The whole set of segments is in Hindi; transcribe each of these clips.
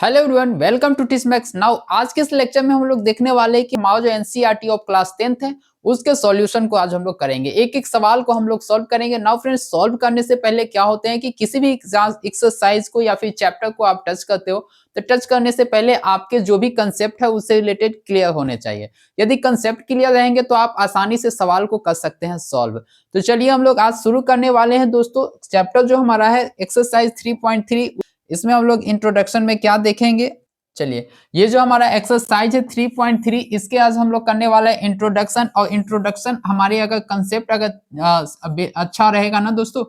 Hello everyone, welcome to Tismax. Now आज के इस लेक्चर में हम लोग देखने वाले हैं कि हमारा जो एनसीईआरटी ऑफ क्लास 10th है उसके सॉल्यूशन को आज हम लोग करेंगे। एक एक सवाल को हम लोग सॉल्व करेंगे। नाउ फ्रेंड्स, सॉल्व करने से पहले क्या होते हैं कि किसी भी एक्सरसाइज को या फिर चैप्टर को आप टच करते हो तो टच करने से पहले आपके जो भी कंसेप्ट है उससे रिलेटेड क्लियर होने चाहिए। यदि कंसेप्ट क्लियर रहेंगे तो आप आसानी से सवाल को कर सकते हैं सॉल्व। तो चलिए हम लोग आज शुरू करने वाले हैं दोस्तों। चैप्टर जो हमारा है एक्सरसाइज 3.3, इसमें हम लोग इंट्रोडक्शन में क्या देखेंगे। चलिए, ये जो हमारा एक्सरसाइज है 3.3, इसके आज हम लोग करने वाला है इंट्रोडक्शन। और इंट्रोडक्शन हमारे अगर कंसेप्ट अगर अच्छा रहेगा ना दोस्तों,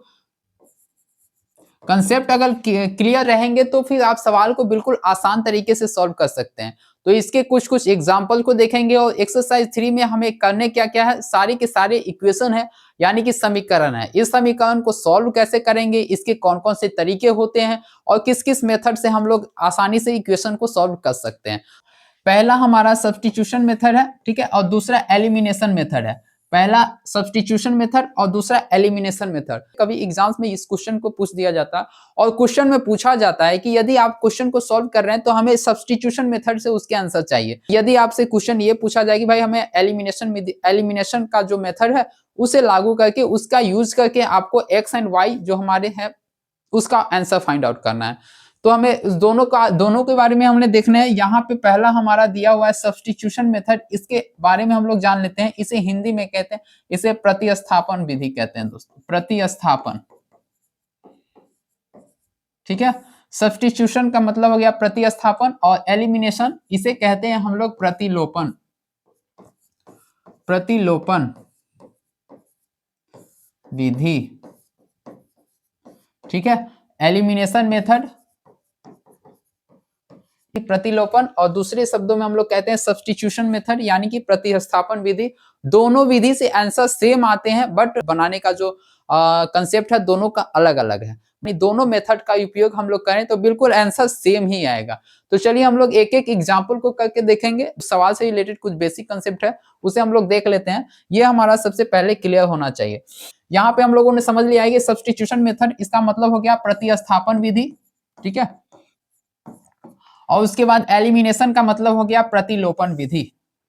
कंसेप्ट अगर क्लियर रहेंगे तो फिर आप सवाल को बिल्कुल आसान तरीके से सॉल्व कर सकते हैं। तो इसके कुछ कुछ एग्जांपल को देखेंगे। और एक्सरसाइज 3 में हमें करने क्या क्या है, सारी के सारे इक्वेशन है यानी कि समीकरण है। इस समीकरण को सॉल्व कैसे करेंगे, इसके कौन कौन से तरीके होते हैं और किस किस मेथड से हम लोग आसानी से इक्वेशन को सॉल्व कर सकते हैं। पहला हमारा सब्स्टिट्यूशन मेथड है, ठीक है, और दूसरा एलिमिनेशन मेथड है। पहला सब्स्टिट्यूशन मेथड और दूसरा एलिमिनेशन मेथड। कभी एग्जाम्स में इस क्वेश्चन को पूछ दिया जाता है और क्वेश्चन में पूछा जाता है कि यदि आप क्वेश्चन को सॉल्व कर रहे हैं तो हमें सब्स्टिट्यूशन मेथड से उसके आंसर चाहिए। यदि आपसे क्वेश्चन ये पूछा जाए कि भाई हमें एलिमिनेशन का जो मेथड है उसे लागू करके उसका यूज करके आपको एक्स एंड वाई जो हमारे हैं उसका आंसर फाइंड आउट करना है। तो हमें दोनों के बारे में हमने देखना है। यहाँ पे पहला हमारा दिया हुआ है सब्स्टिट्यूशन मेथड। इसके बारे में हम लोग जान लेते हैं। इसे हिंदी में कहते हैं, इसे प्रतिस्थापन विधि कहते हैं दोस्तों, प्रतिस्थापन। ठीक है, सब्स्टिट्यूशन का मतलब हो गया प्रतिस्थापन और एलिमिनेशन इसे कहते हैं हम लोग प्रतिलोपन। प्रतिलोपन विधि, ठीक है। एलिमिनेशन मेथड प्रतिलोपन और दूसरे शब्दों में हम लोग कहते हैं सब्स्टिट्यूशन मेथड यानी कि प्रतिस्थापन विधि। दोनों विधि से आंसर सेम आते हैं बट बनाने का जो कंसेप्ट है दोनों का अलग अलग है। दोनों मेथड का उपयोग हम लोग करें तो बिल्कुल आंसर सेम ही आएगा। तो चलिए हम लोग एक एक एग्जाम्पल को करके देखेंगे। सवाल से रिलेटेड कुछ बेसिक कंसेप्ट है उसे हम लोग देख लेते हैं। ये हमारा सबसे पहले क्लियर होना चाहिए। यहाँ पे हम लोगों ने समझ लिया है कि सब्स्टिट्यूशन मेथड इसका मतलब हो गया प्रतिस्थापन विधि, ठीक है। और उसके बाद एलिमिनेशन का मतलब हो गया प्रतिलोपन विधि,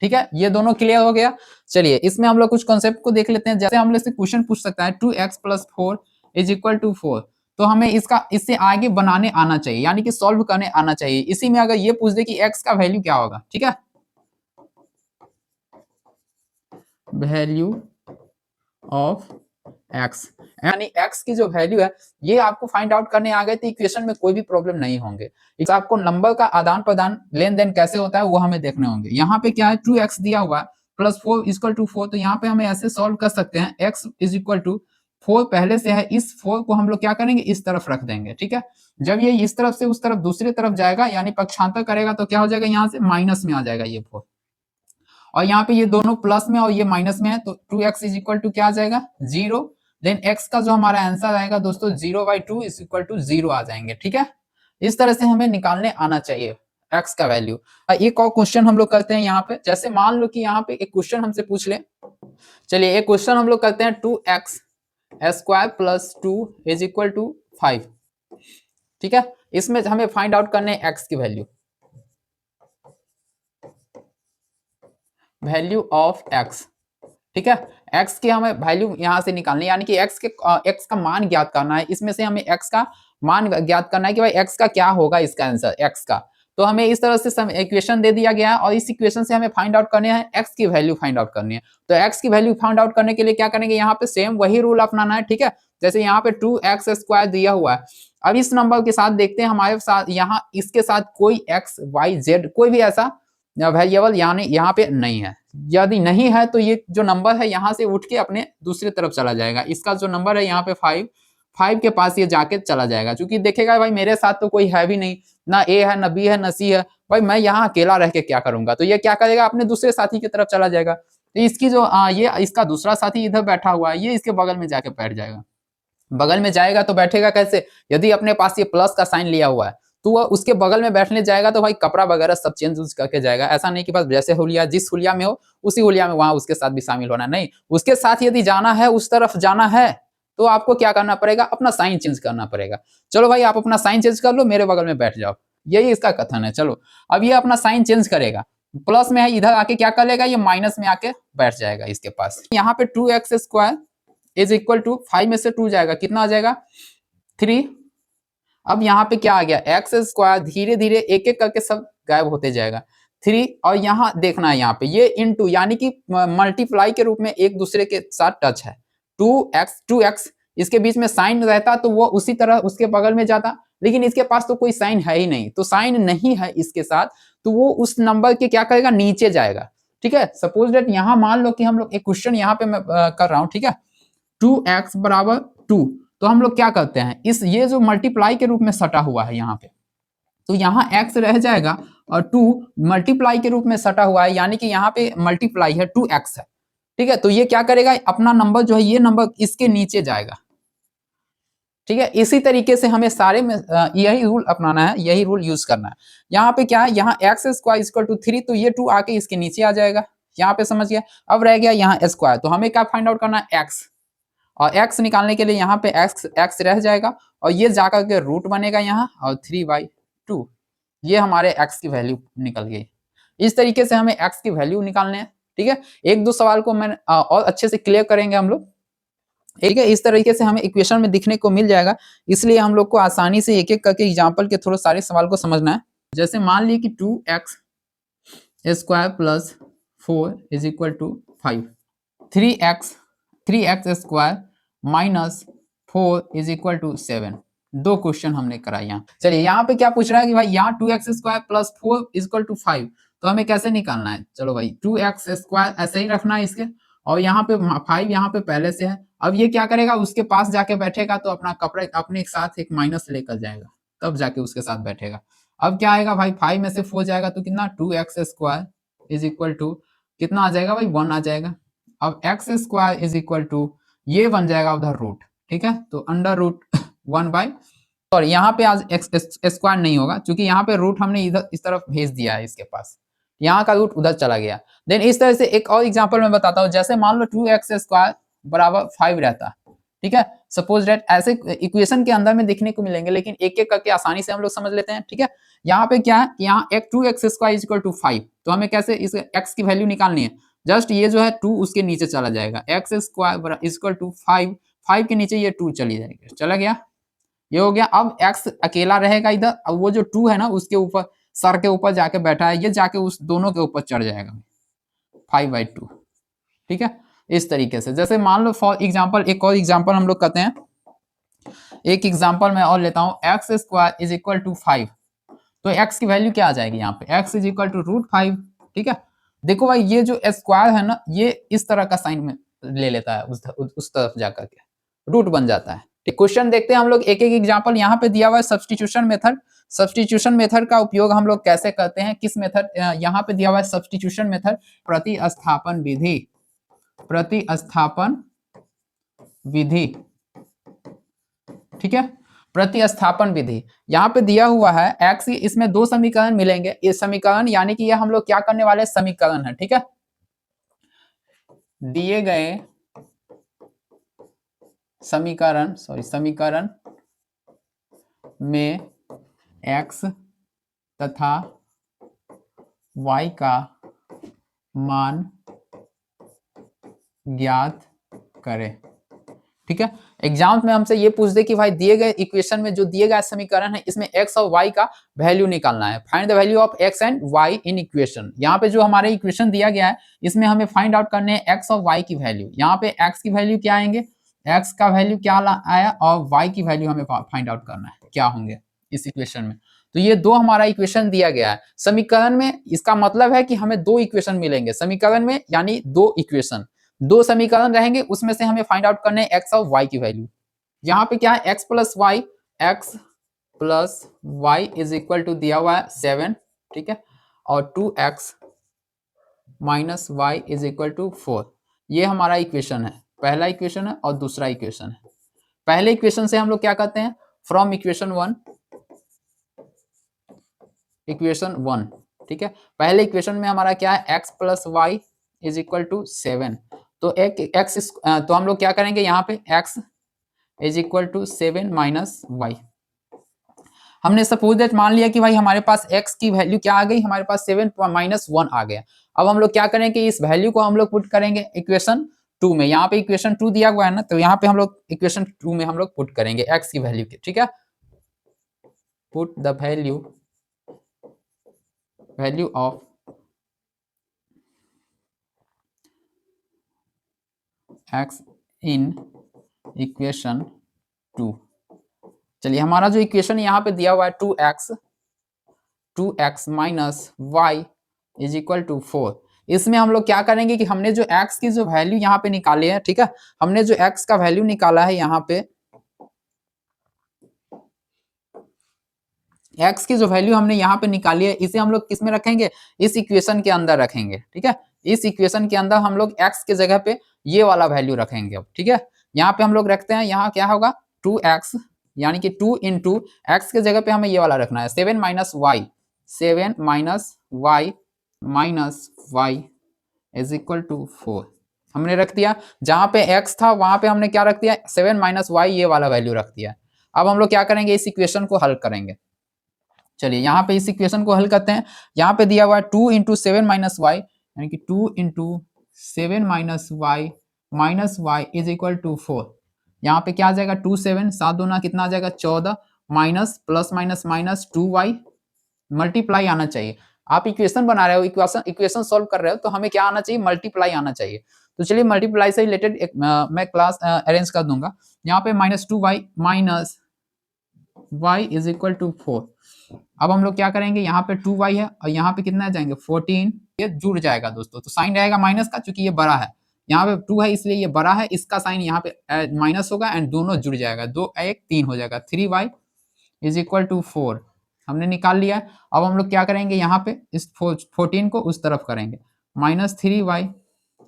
ठीक है। ये दोनों क्लियर हो गया। चलिए इसमें हम लोग कुछ कॉन्सेप्ट को देख लेते हैं। जैसे हम लोग से क्वेश्चन पूछ सकता है 2x + 4 = 4, तो हमें इससे आगे बनाने आना चाहिए यानी कि सॉल्व करने आना चाहिए। इसी में अगर ये पूछ दे कि x का वैल्यू क्या होगा, ठीक है, वैल्यू ऑफ x यानी x की जो वैल्यू है ये आपको फाइंड आउट करने आ गए तो इक्वेशन में कोई भी प्रॉब्लम नहीं होंगे। इस आपको नंबर का आदान प्रदान लेन देन कैसे होता है वो हमें देखने होंगे। यहाँ पे क्या है 2x दिया हुआ है +4 = 4, तो यहाँ पे हमें ऐसे सॉल्व कर सकते हैं। x = 4 पहले से है, इस 4 को हम लोग क्या करेंगे इस तरफ रख देंगे, ठीक है। जब ये इस तरफ से उस तरफ दूसरी तरफ जाएगा यानी पक्षांतर करेगा तो क्या हो जाएगा, यहाँ से माइनस में आ जाएगा ये 4, और यहाँ पे ये दोनों प्लस में और ये माइनस में है तो 2x = क्या आ जाएगा 0। देन x का जो हमारा आंसर आएगा दोस्तों 0/2 = 0 आ जाएंगे, ठीक है। इस तरह से हमें निकालने आना चाहिए x का वैल्यू। एक और क्वेश्चन हम लोग करते हैं यहाँ पे। जैसे मान लो कि यहाँ पे एक क्वेश्चन हमसे पूछ ले। चलिए एक क्वेश्चन हम लोग करते हैं 2x² + 2 = 5, ठीक है। इसमें हमें फाइंड आउट करने x की वैल्यू, वैल्यू ऑफ x, ठीक है। x की हमें वैल्यू यहां से निकालनी यानी कि x का मान ज्ञात करना है। इसमें से हमें x का मान ज्ञात करना है कि भाई x का क्या होगा इसका आंसर x का। तो हमें इस तरह से इक्वेशन दे दिया गया है और इस इक्वेशन से हमें फाइंड आउट करने हैं x की वैल्यू फाइंड आउट करनी है। तो x की वैल्यू फाइंड आउट करने के लिए क्या करेंगे, यहाँ पे सेम वही रूल अपनाना है, ठीक है। जैसे यहाँ पे 2x² दिया हुआ है। अब इस नंबर के साथ देखते हैं हमारे साथ यहाँ इसके साथ कोई x y z कोई भी ऐसा वेरिएबल यानी यहाँ पे नहीं है। यदि नहीं है तो ये जो नंबर है यहाँ से उठ के अपने दूसरी तरफ चला जाएगा। इसका जो नंबर है यहाँ पे 5 के पास ये जाके चला जाएगा। क्योंकि देखेगा भाई मेरे साथ तो कोई है भी नहीं, ना ए है ना बी है ना सी है, भाई मैं यहाँ अकेला रह के क्या करूंगा। तो ये क्या करेगा, अपने दूसरे साथी की तरफ चला जाएगा। तो इसकी जो ये इसका दूसरा साथी इधर बैठा हुआ है, ये इसके बगल में जाके बैठ जाएगा। बगल में जाएगा तो बैठेगा कैसे, यदि अपने पास ये प्लस का साइन लिया हुआ है तो वह उसके बगल में बैठने जाएगा तो भाई कपड़ा वगैरह सब चेंज करके जाएगा। ऐसा नहीं कि बस जैसे हुलिया जिस हुलिया में हो उसी हुलिया में वहां उसके साथ भी शामिल होना, नहीं, उसके साथ यदि जाना है उस तरफ जाना है तो आपको क्या करना पड़ेगा, अपना साइन चेंज करना पड़ेगा। चलो भाई आप अपना साइन चेंज कर लो, मेरे बगल में बैठ जाओ। यही इसका कथन है। चलो अब ये अपना साइन चेंज करेगा, प्लस में है, इधर आके क्या कर लेगा, ये माइनस में आके बैठ जाएगा इसके पास। यहाँ पे 2x² इज इक्वल टू 5 में से 2 जाएगा, कितना आ जाएगा 3। अब यहाँ पे क्या आ गया, x² धीरे धीरे एक एक करके सब गायब होते जाएगा 3। और यहाँ देखना है, यहाँ पे ये इनटू यानी कि मल्टीप्लाई के रूप में एक दूसरे के साथ टच है। 2x इसके बीच में साइन रहता तो वो उसी तरह उसके बगल में जाता, लेकिन इसके पास तो कोई साइन है ही नहीं, तो साइन नहीं है इसके साथ, तो वो उस नंबर के क्या करेगा, नीचे जाएगा। ठीक है, सपोज दैट यहाँ मान लो कि हम लोग एक क्वेश्चन यहाँ पे मैं कर रहा हूँ, ठीक है, 2x बराबर 2, तो हम लोग क्या करते हैं, इस ये जो मल्टीप्लाई के रूप में सटा हुआ है यहाँ पे, तो यहाँ x रह जाएगा और 2 मल्टीप्लाई के रूप में सटा हुआ है, यानी कि यहाँ पे मल्टीप्लाई है 2x है। ठीक है, तो ये क्या करेगा, अपना नंबर जो है ये नंबर इसके नीचे जाएगा। ठीक है, इसी तरीके से हमें सारे में यही रूल अपनाना है, यही रूल यूज करना है। यहाँ पे क्या है, यहाँ x² इक्वल टू 3, तो ये 2 आके इसके नीचे आ जाएगा, यहाँ पे समझ गया। अब रह गया यहाँ स्क्वायर, तो हमें क्या फाइंड आउट करना है, x, और x निकालने के लिए यहाँ पे x रह जाएगा और ये जाकर के रूट बनेगा यहाँ, और 3/2, ये हमारे x की वैल्यू निकल गई। इस तरीके से हमें x की वैल्यू निकालने हैं। ठीक है, एक दो सवाल को मैं और अच्छे से क्लियर करेंगे हम लोग। ठीक है, इस तरीके से हमें इक्वेशन में दिखने को मिल जाएगा, इसलिए हम लोग को आसानी से एक एक करके एग्जाम्पल के थ्रू सारे सवाल को समझना है। जैसे मान ली कि 2x² plus 4 is equal to 5, 3x² minus 4 is equal to 7। दो क्वेश्चन हमने करा यहाँ। चलिए यहाँ पे क्या पूछ रहा है कि भाई यहाँ 2x² plus 4 is equal to 5, तो हमें कैसे निकालना है। चलो भाई 2x² ऐसे ही रखना है इसके, और यहाँ पे 5 यहाँ पे पहले से है। अब ये क्या करेगा, उसके पास जाके बैठेगा तो अपना कपड़े अपने साथ एक माइनस लेकर जाएगा, तब जाके उसके साथ बैठेगा। अब क्या आएगा भाई, 5 में से 4 जाएगा तो कितना, 2x² इज इक्वल टू कितना आ जाएगा भाई, 1 आ जाएगा। अब x² इज इक्वल टू ये बन जाएगा उधर रूट। ठीक है, तो अंडर रूट 1 सॉरी यहाँ पे आज x² नहीं होगा, क्योंकि यहाँ पे रूट हमने इधर इस तरफ भेज दिया है इसके पास, यहाँ का रूट उधर चला गया। देन इस तरह से एक और एग्जांपल मैं बताता हूँ। जैसे मान लो 2x² बराबर 5 रहता है। ठीक है, सपोज दैट ऐसे इक्वेशन के अंदर में देखने को मिलेंगे, लेकिन एक एक करके आसानी से हम लोग समझ लेते हैं। ठीक है, यहाँ पे क्या है, यहाँ एक 2x² इज इक्वल टू 5, तो हमें कैसे इस x की वैल्यू निकालनी है। जस्ट ये जो है 2 उसके नीचे चला जाएगा, x² इज इक्वल टू 5, 5 के नीचे ये 2 चली जाएगी, चला गया, ये हो गया। अब x अकेला रहेगा इधर, अब वो जो 2 है ना उसके ऊपर, सर के ऊपर जाके बैठा है, ये जाके उस दोनों के ऊपर चढ़ जाएगा 5/2। ठीक है, इस तरीके से। जैसे मान लो फॉर एग्जांपल एक और एग्जांपल हम लोग करते हैं, एक एग्जांपल मैं और लेता हूं, x² इज इक्वल टू 5, तो x की वैल्यू क्या आ जाएगी यहाँ पे, x इज इक्वल टू √5। ठीक है, देखो भाई ये जो स्क्वायर है ना, ये इस तरह का साइन में ले लेता है, उस तरफ जाकर के रूट बन जाता है। क्वेश्चन देखते हैं हम लोग एक एक एग्जांपल। यहाँ पे दिया हुआ है सब्स्टिट्यूशन मेथड। सब्स्टिट्यूशन मेथड का उपयोग हम लोग कैसे करते हैं, किस मेथड, यहाँ पे दिया हुआ है सब्स्टिट्यूशन मेथड, प्रतिस्थापन विधि, प्रतिस्थापन विधि। ठीक है, प्रतिस्थापन विधि यहाँ पे दिया हुआ है x, इसमें दो समीकरण मिलेंगे। ये समीकरण यानी कि ये हम लोग क्या करने वाले समीकरण है। ठीक है, दिए गए समीकरण समीकरण में x तथा y का मान ज्ञात करें। ठीक है, एग्जाम में हमसे ये पूछते कि भाई दिए गए इक्वेशन में जो दिए गए समीकरण है, इसमें x और y का वैल्यू निकालना है। Find the value of x and y in equation. यहाँ पे जो हमारे इक्वेशन दिया गया है, इसमें हमें फाइंड आउट करने हैं x और y की वैल्यू। यहाँ पे x की वैल्यू क्या आएंगे, x का वैल्यू क्या आया, और y की वैल्यू हमें फाइंड आउट करना है क्या होंगे इस इक्वेशन में। तो ये दो हमारा इक्वेशन दिया गया है समीकरण में, इसका मतलब है कि हमें दो इक्वेशन मिलेंगे समीकरण में, यानी दो इक्वेशन, दो समीकरण रहेंगे, उसमें से हमें फाइंड आउट करने हैं x और y की वैल्यू। यहाँ पे क्या है, x plus y is equal to दिया हुआ है 7। ठीक है, और 2x minus y is equal to 4। ये हमारा इक्वेशन है, पहला इक्वेशन है और दूसरा इक्वेशन है। पहले इक्वेशन से हम लोग क्या करते हैं, फ्रॉम इक्वेशन 1। ठीक है, पहले इक्वेशन में हमारा क्या है, x plus y is equal to 7। तो तो हम लोग क्या करेंगे, यहाँ पे x is equal to 7 minus y. हमने सपोज दैट मान लिया कि भाई हमारे पास x की वैल्यू क्या आ गई, हमारे पास 7 माइनस 1 आ गया। अब हम लोग क्या करेंगे कि इस वैल्यू को हम लोग पुट करेंगे इक्वेशन 2 में। यहाँ पे इक्वेशन 2 दिया हुआ है ना, तो यहाँ पे हम लोग इक्वेशन 2 में हम लोग पुट करेंगे x की वैल्यू के, ठीक है। Put the value of x in equation 2। चलिए हमारा जो इक्वेशन यहाँ पे दिया हुआ है 2x minus y is equal to 4। इसमें हम लोग क्या करेंगे कि हमने जो x की जो वैल्यू यहाँ पे निकाली है, ठीक है, हमने जो x का वैल्यू निकाला है यहाँ पे, x की जो वैल्यू हमने यहाँ पे निकाली है, इसे हम लोग किस में रखेंगे, इस इक्वेशन के अंदर रखेंगे, ठीक है। इस इक्वेशन के अंदर हम लोग x के जगह पे ये वाला वैल्यू रखेंगे अब, ठीक है। यहाँ पे हम लोग रखते हैं, यहाँ क्या होगा 2x, यानी कि 2 इंटू एक्स के जगह पे हमें ये वाला रखना है 7 minus y minus y is equal to 4 हमने रख दिया। जहां पे x था वहां पे हमने क्या रख दिया 7 माइनस वाई, ये वाला वैल्यू रख दिया। अब हम लोग क्या करेंगे, इस इक्वेशन को हल करेंगे। चलिए यहाँ पे इस इक्वेशन को हल करते हैं। यहाँ पे दिया हुआ है 2 इंटू 7 माइनस वाई, यानी कि 2 into 7 minus y is equal to 4। यहाँ पे क्या आ जाएगा 2 7 7 दूना कितना आ जाएगा 14, minus plus minus minus 2y, multiply आना चाहिए। आप इक्वेशन बना रहे हो, इक्वेशन सॉल्व कर रहे हो, तो हमें क्या आना चाहिए, मल्टीप्लाई आना चाहिए। तो चलिए मल्टीप्लाई से रिलेटेड एक मैं क्लास अरेंज कर दूंगा। यहाँ पे minus 2y minus y is equal to 4। अब हम लोग क्या करेंगे, यहाँ पे 2y है और यहाँ पे कितना जाएंगे 14, ये जुड़ जाएगा दोस्तों, तो साइन रहेगा माइनस का, क्योंकि ये बड़ा है, यहाँ पे 2 है इसलिए ये बड़ा है, इसका साइन यहाँ पे माइनस होगा एंड दोनों जुड़ जाएगा, 2 1 3 हो जाएगा, 3y इज इक्वल टू 4 हमने निकाल लिया। अब हम लोग क्या करेंगे, यहाँ पे इस 14 को उस तरफ करेंगे, minus 3y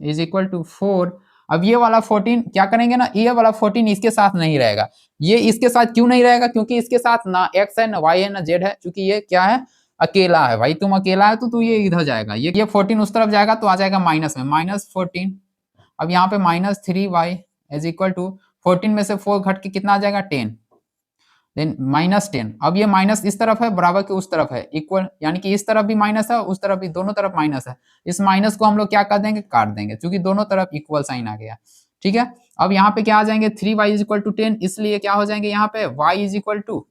is equal to 4। अब ये वाला 14 क्या करेंगे ना, ये वाला 14 इसके साथ नहीं रहेगा। ये इसके साथ क्यों नहीं रहेगा, क्योंकि इसके साथ ना x है ना y है ना z है, क्योंकि ये क्या है, अकेला है। भाई तुम अकेला है तो तू ये इधर जाएगा, ये 14 उस तरफ जाएगा तो आ जाएगा माइनस में, माइनस 14। अब यहाँ पे minus 3y is equal to 14 में से 4 घट के कितना आ जाएगा 10, देन माइनस 10। अब ये माइनस इस तरफ है, बराबर के उस तरफ है, इक्वल, यानी कि इस तरफ भी माइनस है उस तरफ भी, दोनों तरफ माइनस है। इस माइनस को हम लोग क्या कर देंगे, काट देंगे, क्योंकि दोनों तरफ इक्वल साइन आ गया, ठीक है। अब यहाँ पे क्या आ जाएंगे 3y इज इक्वल टू 10, इसलिए क्या हो जाएंगे यहाँ पे y इज इक्वल टू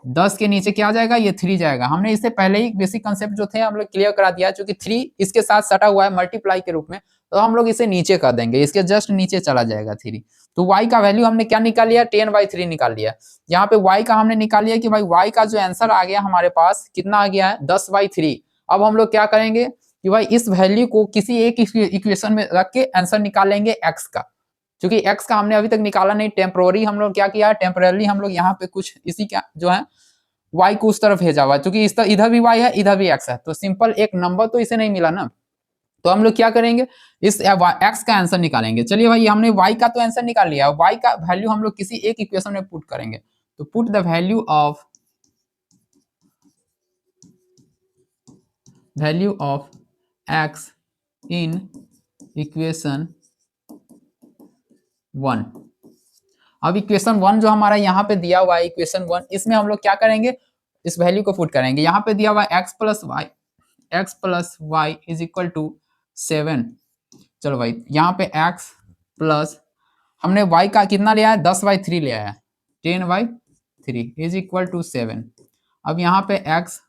10 के नीचे क्या आ जाएगा, ये 3 जाएगा। हमने इससे पहले ही बेसिक कंसेप्ट जो थे हम लोग क्लियर करा दिया, क्योंकि 3 इसके साथ सटा हुआ है मल्टीप्लाई के रूप में, तो हम लोग इसे नीचे कर देंगे, इसके जस्ट नीचे चला जाएगा 3। तो y का वैल्यू हमने क्या निकाल लिया, 10/3 निकाल लिया। यहाँ पे y का हमने निकाल लिया कि भाई y का जो आंसर आ गया हमारे पास कितना आ गया है 10/3। अब हम लोग क्या करेंगे कि भाई इस वैल्यू को किसी एक इक्वेशन में रख के आंसर निकाल लेंगे x का, क्योंकि x का हमने अभी तक निकाला नहीं, टेम्पोररी हम लोग क्या किया, टेम्पोररी हम लोग यहाँ पे कुछ इसी का जो है y को उस तरफ भेजा हुआ है, क्योंकि इधर भी y है इधर भी x है, तो सिंपल एक नंबर तो इसे नहीं मिला ना, तो हम लोग क्या करेंगे इस x का आंसर निकालेंगे। चलिए भाई हमने y का तो आंसर निकाल लिया, y का वैल्यू हम लोग किसी एक इक्वेशन में पुट करेंगे। तो put the value of x in equation 1। अब इक्वेशन 1 जो हमारा यहाँ पे दिया हुआ है इक्वेशन 1, इसमें हम लोग क्या करेंगे, इस वैल्यू को पुट करेंगे। यहाँ पे दिया हुआ है x plus y is equal to 7। चलो भाई यहाँ पे x प्लस हमने y का कितना लिया है 10/3 लिया है, 10/3 इज इक्वल टू 7। अब यहाँ पे x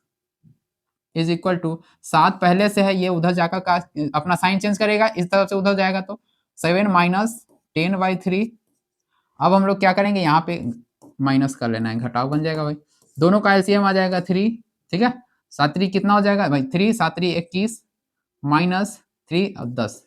इज इक्वल टू 7 पहले से है, ये उधर जाकर का अपना साइन चेंज करेगा, इस तरफ से उधर जाएगा, तो 7 माइनस 10/3। अब हम लोग क्या करेंगे, यहाँ पे माइनस कर लेना है, घटाव बन जाएगा भाई, दोनों का एलसीएम आ जाएगा 3, ठीक है। 7 3 कितना हो जाएगा भाई 3, 7 3 21 माइनस 3 और 10,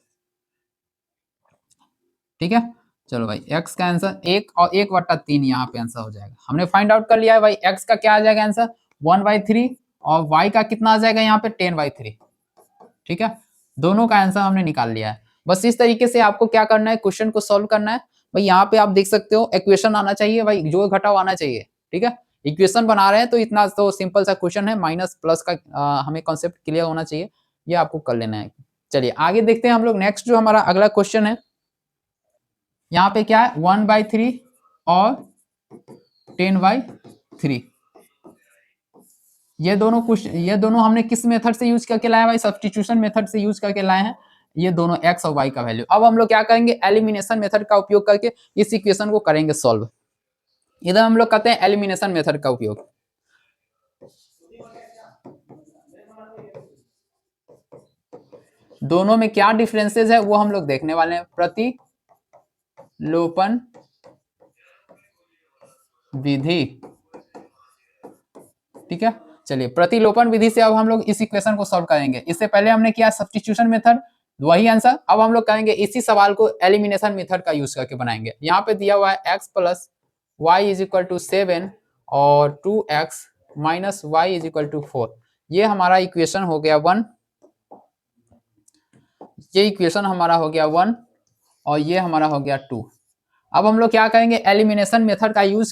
ठीक है। चलो भाई x का आंसर 1 और 1/3 यहाँ पे आंसर हो जाएगा। हमने फाइंड आउट कर लिया है भाई x का क्या आ जाएगा आंसर 1/3 और y का कितना आ जाएगा यहाँ पे 10/3, ठीक है। दोनों का आंसर हमने निकाल लिया है। बस इस तरीके से आपको क्या करना है, क्वेश्चन को सॉल्व करना है भाई। यहाँ पे आप देख सकते हो इक्वेशन आना चाहिए भाई, जो घटाव आना चाहिए, ठीक है। इक्वेशन बना रहे हैं तो इतना तो सिंपल सा क्वेश्चन है, माइनस प्लस का हमें कॉन्सेप्ट क्लियर होना चाहिए, ये आपको कर लेना है। चलिए आगे देखते हैं हम लोग, नेक्स्ट जो हमारा अगला क्वेश्चन है, यहाँ पे क्या है 1/3 और 10/3। ये दोनों हमने किस मेथड से यूज करके लाए भाई? सब्स्टिट्यूशन मेथड से यूज करके लाए हैं ये दोनों x और y का वैल्यू। अब हम लोग क्या करेंगे? एलिमिनेशन मेथड का उपयोग करके इस इक्वेशन को करेंगे सॉल्व। इधर हम लोग करते हैं एलिमिनेशन मेथड का उपयोग। दोनों में क्या डिफरेंसेस है वो हम लोग देखने वाले हैं। प्रतिलोपन विधि, ठीक है। चलिए प्रतिलोपन विधि से अब हम लोग इस इक्वेशन को सॉल्व करेंगे। इससे पहले हमने किया सब्स्टिट्यूशन मेथड, वही आंसर। अब हम लोग करेंगे इसी सवाल को एलिमिनेशन मेथड का यूज करके बनाएंगे। यहाँ पे दिया हुआ है x plus y is equal to 7 और 2x minus y is equal to 4। ये हमारा इक्वेशन हो गया 1, ये इक्वेशन हमारा हो गया 1 और ये हमारा हो गया 2। अब हम लोग क्या करेंगे? एलिमिनेशन मेथड का यूज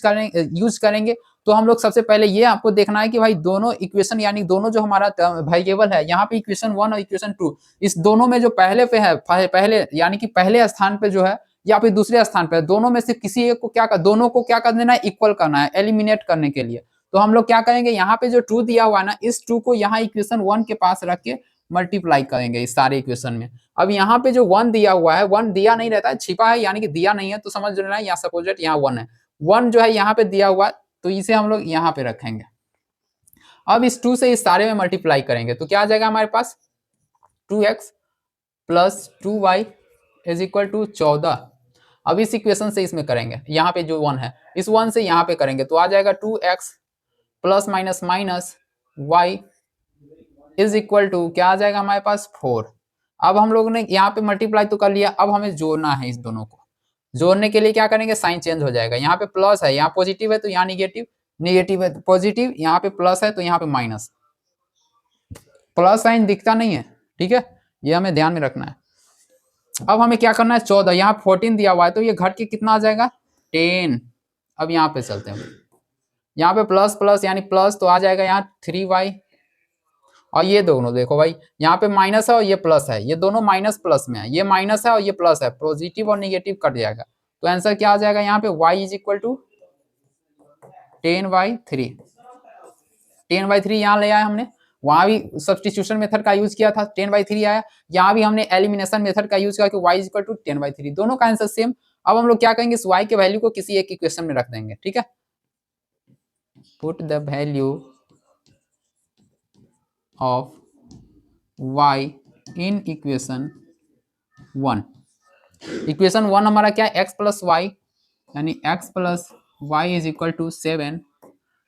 करेंगे। तो हम लोग सबसे पहले ये आपको देखना है कि भाई दोनों इक्वेशन यानी दोनों जो हमारा वेरिएबल है, यहाँ पे इक्वेशन 1 और इक्वेशन 2, इस दोनों में जो पहले पे है, पहले यानी कि पहले स्थान पे जो है या फिर दूसरे स्थान पे, दोनों में से किसी एक को दोनों को क्या कर देना है? इक्वल करना है एलिमिनेट करने के लिए। तो हम लोग क्या करेंगे? यहाँ पे जो 2 दिया हुआ है ना, इस 2 को यहाँ इक्वेशन 1 के पास रख के मल्टीप्लाई करेंगे इस सारे इक्वेशन में। अब यहाँ पे जो 1 दिया हुआ है, 1 दिया नहीं रहता है, छिपा है, यानी कि दिया नहीं है, तो समझ लेना है यहाँ सपोजेट यहाँ 1 है। 1 जो है यहाँ पे दिया हुआ, तो इसे हम लोग यहाँ पे रखेंगे। अब इस 2 से इस सारे में मल्टीप्लाई करेंगे तो क्या आ जाएगा हमारे पास? 2x plus 2y is equal to 14। अब इस इक्वेशन से इसमें करेंगे, यहाँ पे जो 1 है इस 1 से यहाँ पे करेंगे तो आ जाएगा 2x plus minus minus y is equal to क्या आ जाएगा हमारे पास? 4। अब हम लोगों ने यहाँ पे मल्टीप्लाई तो कर लिया, अब हमें जोड़ना है। इस दोनों को जोड़ने के लिए क्या करेंगे? साइन चेंज हो जाएगा। यहाँ पे प्लस है, यहाँ पॉजिटिव है तो यहाँ निगेटिव, निगेटिव है तो पॉजिटिव, यहाँ पे प्लस है तो यहाँ पे माइनस। प्लस साइन दिखता नहीं है, ठीक है, ये हमें ध्यान में रखना है। अब हमें क्या करना है? 14, यहाँ 14 दिया हुआ है तो ये घट के कितना आ जाएगा? 10। अब यहाँ पे चलते हैं, यहाँ पे प्लस प्लस यानी प्लस तो आ जाएगा यहाँ 3y, और ये दोनों देखो भाई, यहाँ पे माइनस है और ये प्लस है, ये दोनों माइनस प्लस में है, ये माइनस है और ये प्लस है, पॉजिटिव और निगेटिव कट जाएगा। तो आंसर क्या आ जाएगा यहाँ पे? y is equal to 10/3। 10/3 यहाँ ले आया हमने, वहां भी सब्स्टिट्यूशन मेथड का यूज किया था, 10/3 आया। यहाँ भी हमने एलिमिनेशन मेथड का यूज करके y इज इक्वल टू 10/3, दोनों का आंसर सेम। अब हम लोग क्या करेंगे? इस y के वैल्यू को किसी एक इक्वेशन में रख देंगे, ठीक है। Put the value of y in equation 1। Equation 1 हमारा क्या है? x प्लस वाई, यानी x plus y is equal to 7।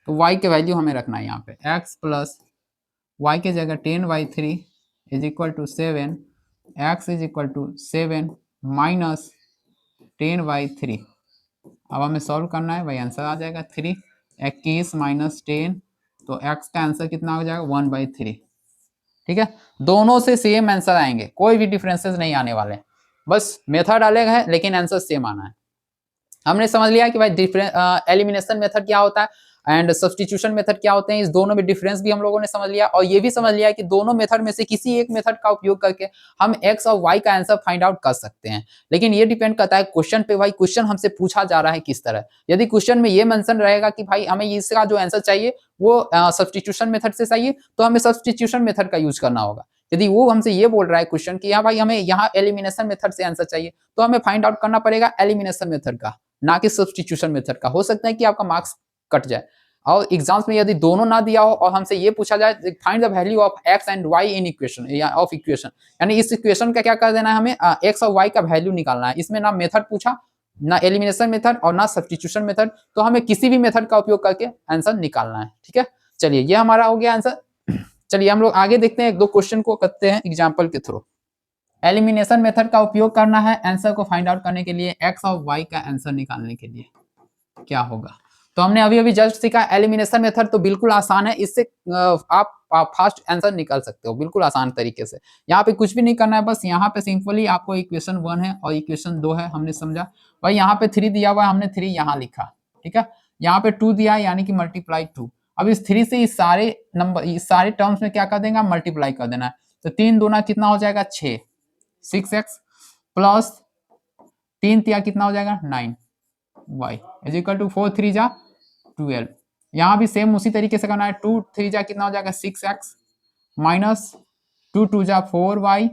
तो y के वैल्यू हमें रखना है यहाँ पे, x प्लस वाई के जगह 10/3 is equal to 7, x is equal to 7 minus 10/3। अब हमें सॉल्व करना है, वही आंसर आ जाएगा 3। 21 माइनस 10, तो x का आंसर कितना हो जाएगा? 1/3, ठीक है। दोनों से सेम आंसर आएंगे, कोई भी डिफरेंसेस नहीं आने वाले, बस मेथड अलग है लेकिन आंसर सेम आना है। हमने समझ लिया कि भाई एलिमिनेशन मेथड क्या होता है एंड सब्स्टिट्यूशन मेथड क्या होते हैं। इस दोनों में डिफरेंस भी हम लोगों ने समझ लिया, और ये भी समझ लिया कि दोनों मेथड में से किसी एक मेथड का उपयोग करके हम x और y का आंसर फाइंड आउट कर सकते हैं। लेकिन ये डिपेंड करता है क्वेश्चन पे, भाई क्वेश्चन हमसे पूछा जा रहा है किस तरह। यदि क्वेश्चन में ये मेंशन रहेगा कि भाई हमें इसका जो आंसर चाहिए वो सब्स्टिट्यूशन मेथड से चाहिए, तो हमें सब्स्टिट्यूशन मेथड का यूज करना होगा। यदि वो हमसे ये बोल रहा है क्वेश्चन कि यहाँ भाई हमें यहाँ एलिमिनेशन मेथड से आंसर चाहिए, तो हमें फाइंड आउट करना पड़ेगा एलिमिनेशन मेथड का, ना कि सब्स्टिट्यूशन मेथड का। हो सकता है कि आपका मार्क्स कट जाए। और एग्जाम्स में यदि दोनों ना दिया हो और हमसे ये पूछा जाए find the value of x and y in equation या ऑफ इक्वेशन, यानी इस इक्वेशन का क्या कर देना है हमें? x और y का वैल्यू निकालना है। इसमें ना मेथड पूछा, ना एलिमिनेशन मेथड और ना सब्स्टिट्यूशन मेथड, तो हमें किसी भी मेथड का उपयोग करके आंसर निकालना है, ठीक है। चलिए ये हमारा हो गया आंसर। चलिए हम लोग आगे देखते हैं, एक दो क्वेश्चन को करते हैं एग्जाम्पल के थ्रू। एलिमिनेशन मेथड का उपयोग करना है आंसर को फाइंड आउट करने के लिए, x और y का आंसर निकालने के लिए क्या होगा। तो हमने अभी अभी जस्ट सीखा एलिमिनेशन मेथड, तो बिल्कुल आसान है, इससे आप फास्ट आंसर निकाल सकते हो बिल्कुल आसान तरीके से। यहाँ पे कुछ भी नहीं करना है, बस यहाँ पे सिंपली आपको इक्वेशन 1 है और इक्वेशन 2 है, हमने समझा भाई। यहाँ पे 3 दिया हुआ है, हमने 3 यहाँ लिखा, ठीक है। यहाँ पे 2 दिया है, यानी कि मल्टीप्लाई 2। अब इस 3 से इस सारे नंबर, इस सारे टर्म्स में क्या कर देंगे? मल्टीप्लाई कर देना है। तो 3 दूना कितना हो जाएगा? 6, 6x प्लस 3 तिया कितना हो जाएगा? 9y इज इक्वल टू 4 3 जा 12। यहाँ भी सेम उसी तरीके से करना है। 2 3 जा कितना हो जाएगा 6x माइनस 2 2 जा 4y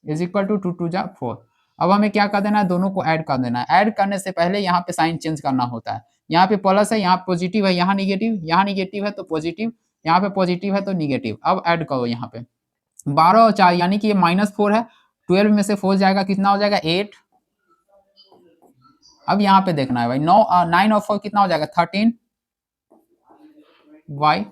इज इक्वल टू 2 2 जा 4। अब हमें क्या कर देना है, दोनों को ऐड कर देना है। ऐड करने से पहले यहाँ पे साइन चेंज करना होता है। यहाँ पे प्लस है, यहाँ पॉजिटिव है, यहाँ निगेटिव है तो पॉजिटिव, यहाँ पे पॉजिटिव है तो निगेटिव। अब ऐड करो यहाँ पे 12 और 4 यानी कि ये -4 है, 12 में से 4 जाएगा कितना हो जाएगा 8। अब यहाँ पे देखना है भाई 9 और 4 कितना हो जाएगा 13 y।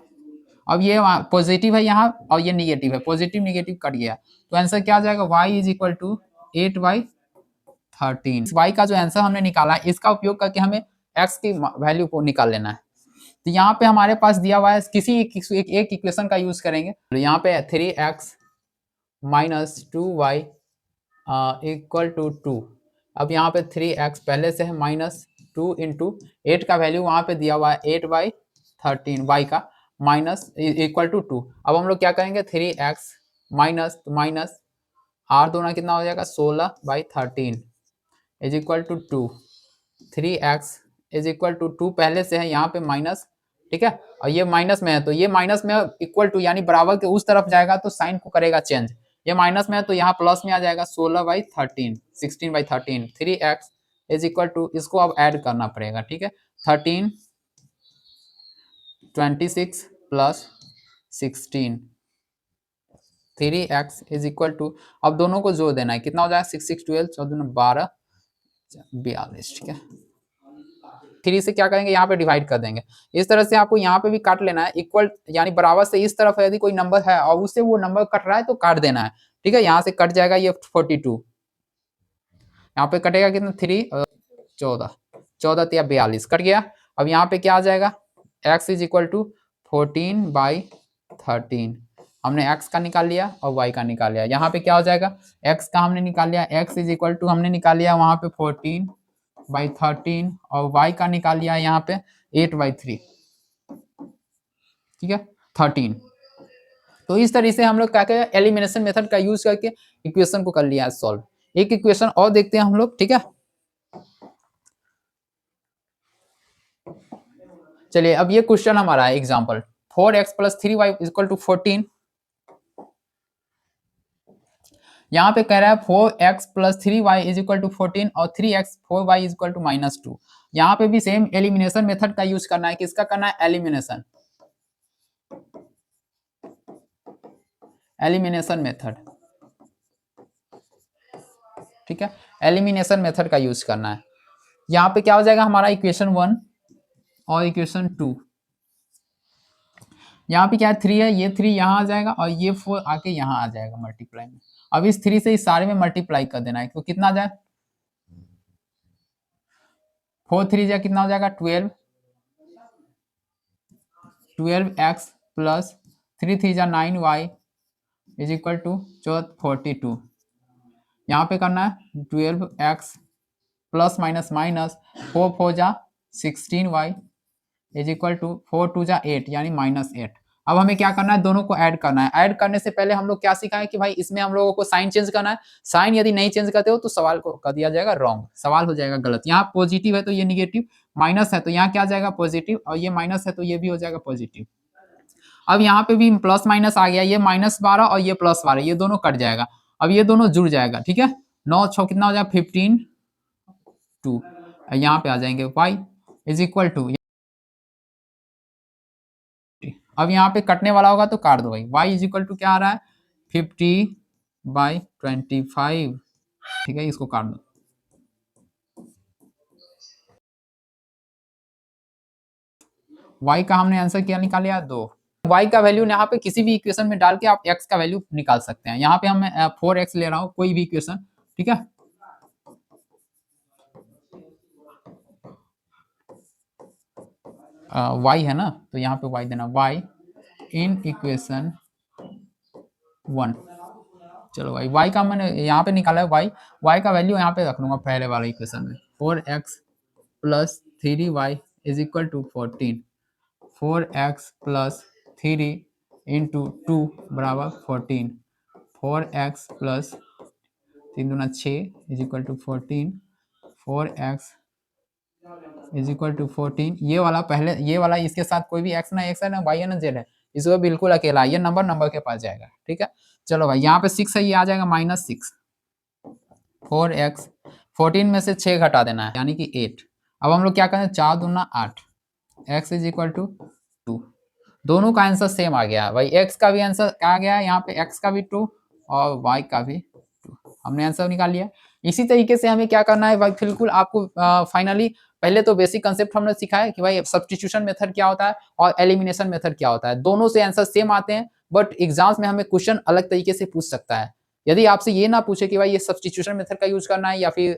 अब ये पॉजिटिव है यहाँ और ये निगेटिव है, पॉजिटिव निगेटिव कट गया तो आंसर क्या आ जाएगा y is equal to 8/13। y का जो आंसर हमने निकाला है इसका उपयोग करके हमें x की वैल्यू को निकाल लेना है। तो यहाँ पे हमारे पास दिया हुआ है, किसी एक इक्वेशन का यूज करेंगे। तो यहाँ पे 3x minus 2y equal to 2। अब यहाँ पे 3x पहले से है माइनस 2 इंटू 8 का वैल्यू वहाँ पे दिया हुआ है 8/13 y का माइनस इक्वल टू 2। अब हम लोग क्या करेंगे 3x माइनस माइनस r दोनों कितना हो जाएगा 16/13 is equal to 2। 3x is equal to 2 पहले से है यहाँ पे माइनस, ठीक है, और ये माइनस में है तो ये माइनस में इक्वल टू यानी बराबर के उस तरफ जाएगा तो साइन को करेगा चेंज। ये माइनस में है तो यहाँ प्लस में आ जाएगा 16/13 16/13। 3x इज इक्वल टू, इसको अब ऐड करना पड़ेगा, ठीक है, 13 26 plus 16 3x is equal to, अब दोनों को जोड़ देना है कितना हो जाएगा 6 6 12 14 12 42, ठीक है। 3 से क्या करेंगे यहाँ पे डिवाइड कर देंगे। इस तरह से आपको यहाँ पे भी काट लेना है, इक्वल यानी बराबर से इस तरफ यदि कोई नंबर है और उससे वो नंबर कट रहा है तो काट देना है, ठीक है। यहाँ से कट जाएगा ये 42, यहाँ पे कटेगा कितना 3 14 14 या 42 कट गया। अब यहाँ पे क्या आ जाएगा x इज इक्वल टू 14/13। हमने x का निकाल लिया और y का निकाल लिया। यहाँ पे क्या हो जाएगा x का हमने निकाल लिया, x इज इक्वल टू हमने निकाल लिया वहां पे 14/13 और y का निकाल लिया यहाँ पे 8/3, ठीक है 13। तो इस तरह से हम लोग क्या करें एलिमिनेशन मेथड का यूज करके इक्वेशन को कर लिया है सॉल्व। एक इक्वेशन और देखते हैं हम लोग, ठीक है। चलिए अब ये क्वेश्चन हमारा है एग्जांपल 4x + 3y = 14। यहाँ पे कह रहा है 4x + 3y = 14 और 3x 4y = -2। यहाँ पे भी सेम एलिमिनेशन मेथड का यूज करना है। किसका करना है एलिमिनेशन मेथड, ठीक है, एलिमिनेशन मेथड का यूज करना है। यहाँ पे क्या हो जाएगा हमारा इक्वेशन 1 और इक्वेशन 2। यहाँ पे क्या है 3 है, ये 3 यहाँ आ जाएगा और ये 4 आके यहाँ आ जाएगा मल्टीप्लाई में। अब इस 3 से इस सारे में मल्टीप्लाई कर देना है तो कितना आ जाए 4 3 जा कितना हो जाएगा 12 12x प्लस 3 3 जा 9y इज इक्वल टू 42। यहाँ पे करना है 12x प्लस माइनस माइनस 4 4 जा 16y इज इक्वल टू 4 2 जा 8 यानी -8। अब हमें क्या करना है दोनों को ऐड करना है। ऐड करने से पहले हम लोग क्या सीखा है कि भाई इसमें हम लोगों को साइन चेंज करना है। साइन यदि नहीं चेंज करते हो तो सवाल को कर दिया जाएगा रॉन्ग, सवाल हो जाएगा गलत। यहाँ पॉजिटिव है तो ये निगेटिव, माइनस है तो यहाँ क्या आ जाएगा पॉजिटिव और ये माइनस है तो ये भी हो जाएगा पॉजिटिव। अब यहाँ पे भी प्लस माइनस आ गया, ये -12 और ये +12 ये दोनों कट जाएगा। अब ये दोनों जुड़ जाएगा, ठीक है 9 6 कितना हो जाएगा 15 2। यहाँ पे आ जाएंगे y इज इक्वल टू, अब यहाँ पे कटने वाला होगा तो काट दो भाई। y इज इक्वल टू क्या आ रहा है 50/25, ठीक है इसको काट दो। y का हमने आंसर क्या निकाल लिया 2। y का वैल्यू यहाँ पे किसी भी इक्वेशन में डाल के आप x का वैल्यू निकाल सकते हैं। यहाँ पे हम 4x ले रहा हूँ कोई भी इक्वेशन, ठीक है। y है ना तो यहाँ पे y देना y इन इक्वेशन 1। चलो भाई y का मैंने यहाँ पे निकाला है y का वैल्यू यहाँ पे रख लूंगा पहले वाले इक्वेशन में 4x plus 3y is equal to 14। 4x plus 3 into 2 बराबर 14। 4x प्लस 3 दूना 6 is equal to 14। 4x is equal to 14, ये वाला पहले, ये वाला इसके साथ कोई भी एक्स है ना वाई है ना जेड है, इसको बिल्कुल अकेला, ये नंबर के पास जाएगा। ठीक है, चलो भाई यहाँ पे 6 है, ये आ जाएगा -6, 4x, 14 में से 6 घटा देना है यानी कि 8। अब हम लोग क्या करें, 4 दूना 8, x इज इक्वल टू 2। दोनों का आंसर सेम आ गया भाई, x का भी आंसर क्या आ गया यहाँ पे, x का भी 2 और y का भी 2, हमने आंसर निकाल लिया। इसी तरीके से हमें क्या करना है भाई, बिल्कुल आपको फाइनली पहले तो बेसिक कंसेप्ट हमने सिखाया कि भाई सब्स्टिट्यूशन मेथड क्या होता है और एलिमिनेशन मेथड क्या होता है। दोनों से आंसर सेम आते हैं, बट एग्जाम्स में हमें क्वेश्चन अलग तरीके से पूछ सकता है। यदि आपसे ये ना पूछे कि भाई ये सब्स्टिट्यूशन मेथड का यूज करना है या फिर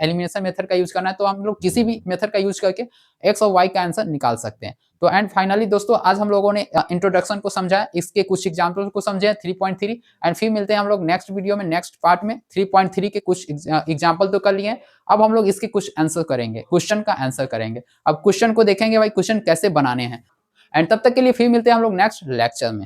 एलिमिनेशन मेथड का यूज करना है, तो हम लोग किसी भी मेथड का यूज करके एक्स और वाई का आंसर निकाल सकते हैं। तो एंड फाइनली दोस्तों, आज हम लोगों ने इंट्रोडक्शन को समझा, इसके कुछ एग्जाम्पल को समझे 3.3, एंड फिर मिलते हैं हम लोग नेक्स्ट वीडियो में, नेक्स्ट पार्ट में। 3.3 के कुछ एग्जाम्पल तो कर लिए, अब हम लोग इसके कुछ आंसर करेंगे, क्वेश्चन का आंसर करेंगे। अब क्वेश्चन को देखेंगे भाई क्वेश्चन कैसे बनाने हैं, एंड तब तक के लिए फिर मिलते हैं हम लोग नेक्स्ट लेक्चर में।